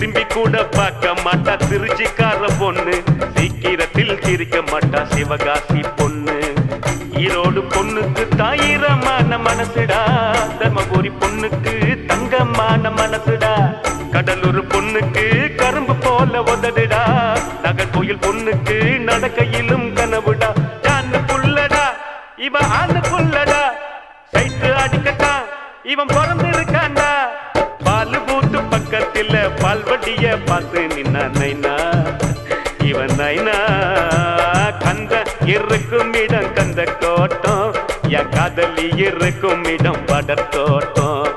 திரும்பி கூட பார்க்க மாட்டா திருச்சிக்கார பொண்ணு, சீக்கிரத்தில் சிரிக்க மாட்டா சிவகாசி பொண்ணு. ஈரோடு பொண்ணுக்கு தாயிரமான மனசுடா, தர்மபுரி பொண்ணுக்கு தங்கமான மனசுடா, கடலூர் பொண்ணுக்கு கரும்பு போல உதடுடா, நகர்கோயில் பொண்ணுக்கு நடக்கையிலும் கனவுடா. ஜான்னு புள்ளடா இவன் ஆண்டு புள்ளடா, சைட்டு அடிக்கத்தான் இவன் பிறந்திருக்காண்டா. பால் பூத்து பக்கத்தில் பால்வடிய பார்த்து நின்னா நைனா, இவன் நைனா. கந்த இருக்கும் இடம் கந்த கோட்டம், என் காதலி இருக்கும் இடம் படத்தோட்டம்.